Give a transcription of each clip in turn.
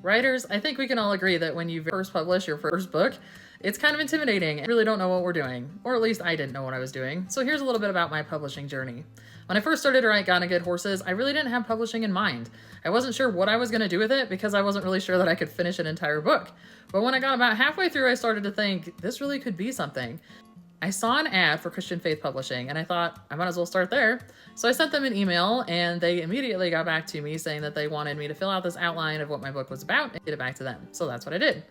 Writers, I think we can all agree that when you first publish your first book, it's kind of intimidating. I really don't know what we're doing, or at least I didn't know what I was doing. So here's a little bit about my publishing journey. When I first started to write Gonna Get Horses, I really didn't have publishing in mind. I wasn't sure what I was going to do with it because I wasn't really sure that I could finish an entire book. But when I got about halfway through, I started to think, this really could be something. I saw an ad for Christian Faith Publishing and I thought I might as well start there. So I sent them an email and they immediately got back to me saying that they wanted me to fill out this outline of what my book was about and get it back to them. So that's what I did.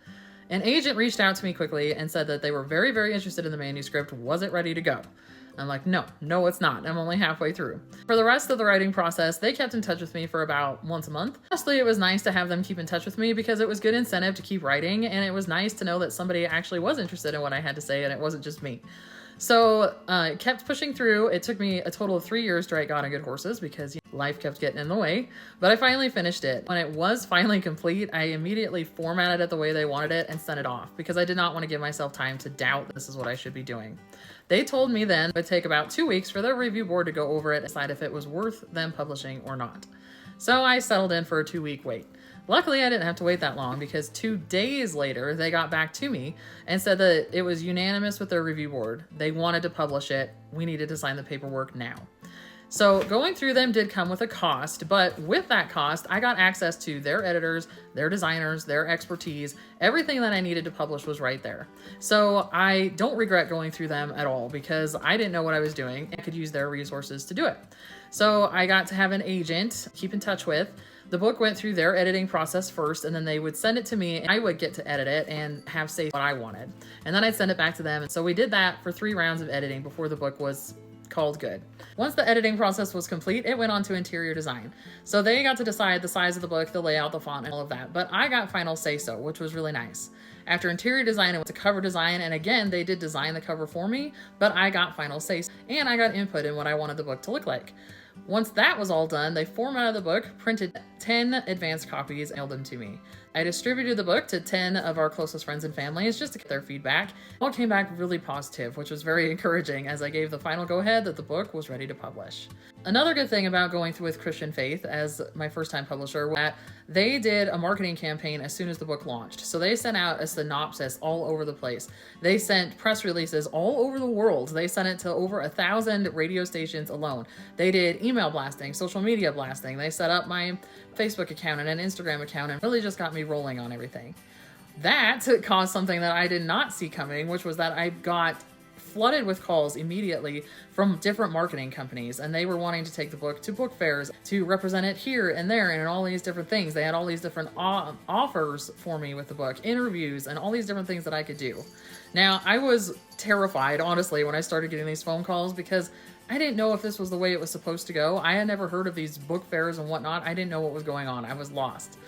An agent reached out to me quickly and said that they were very, very interested in the manuscript. Was it ready to go? I'm like, no, it's not. I'm only halfway through. For the rest of the writing process, they kept in touch with me for about once a month. Honestly, it was nice to have them keep in touch with me because it was good incentive to keep writing, and it was nice to know that somebody actually was interested in what I had to say and it wasn't just me. So it kept pushing through. It took me a total of 3 years to write Gonna Get Horses because life kept getting in the way, but I finally finished it. When it was finally complete, I immediately formatted it the way they wanted it and sent it off because I did not want to give myself time to doubt this is what I should be doing. They told me then it would take about 2 weeks for their review board to go over it and decide if it was worth them publishing or not. So I settled in for a 2-week wait. Luckily, I didn't have to wait that long because 2 days later, they got back to me and said that it was unanimous with their review board. They wanted to publish it. We needed to sign the paperwork now. So going through them did come with a cost, but with that cost, I got access to their editors, their designers, their expertise. Everything that I needed to publish was right there. So I don't regret going through them at all because I didn't know what I was doing. I could use their resources to do it. So I got to have an agent keep in touch with. The book went through their editing process first, and then they would send it to me and I would get to edit it and have say what I wanted. And then I'd send it back to them. And so we did that for 3 rounds of editing before the book was called good. Once the editing process was complete, it went on to interior design. So they got to decide the size of the book, the layout, the font, and all of that. But I got final say-so, which was really nice. After interior design, it went to cover design, and again, they did design the cover for me, but I got final say-so, and I got input in what I wanted the book to look like. Once that was all done, they formatted the book, printed 10 advanced copies, and mailed them to me. I distributed the book to 10 of our closest friends and families just to get their feedback. All came back really positive, which was very encouraging as I gave the final go-ahead that the book was ready to publish. Another good thing about going through with Christian Faith as my first-time publisher was that they did a marketing campaign as soon as the book launched. So they sent out a synopsis all over the place. They sent press releases all over the world. They sent it to over 1,000 radio stations alone. They did email blasting, social media blasting. They set up my Facebook account and an Instagram account and really just got me rolling on everything. That caused something that I did not see coming, which was that I got flooded with calls immediately from different marketing companies, and they were wanting to take the book to book fairs to represent it here and there and all these different things. They had all these different offers for me with the book, interviews, and all these different things that I could do. Now, I was terrified, honestly, when I started getting these phone calls because I didn't know if this was the way it was supposed to go. I had never heard of these book fairs and whatnot. I didn't know what was going on. I was lost.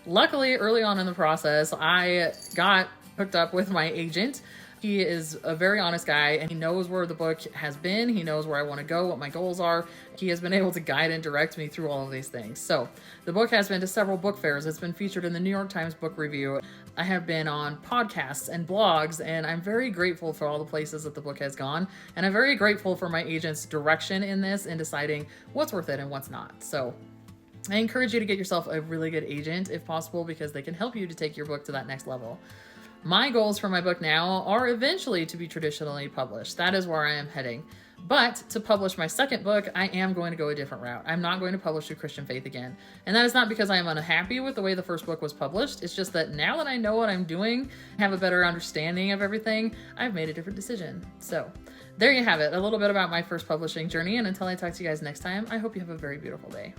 Luckily, early on in the process, I got hooked up with my agent. He is a very honest guy and he knows where the book has been. He knows where I want to go, what my goals are. He has been able to guide and direct me through all of these things. So the book has been to several book fairs. It's been featured in the New York Times Book Review. I have been on podcasts and blogs, and I'm very grateful for all the places that the book has gone. And I'm very grateful for my agent's direction in this and deciding what's worth it and what's not. So I encourage you to get yourself a really good agent if possible, because they can help you to take your book to that next level. My goals for my book now are eventually to be traditionally published. That is where I am heading. But to publish my second book, I am going to go a different route. I'm not going to publish through Christian Faith again. And that is not because I am unhappy with the way the first book was published. It's just that now that I know what I'm doing, have a better understanding of everything, I've made a different decision. So there you have it, a little bit about my first publishing journey. And until I talk to you guys next time, I hope you have a very beautiful day.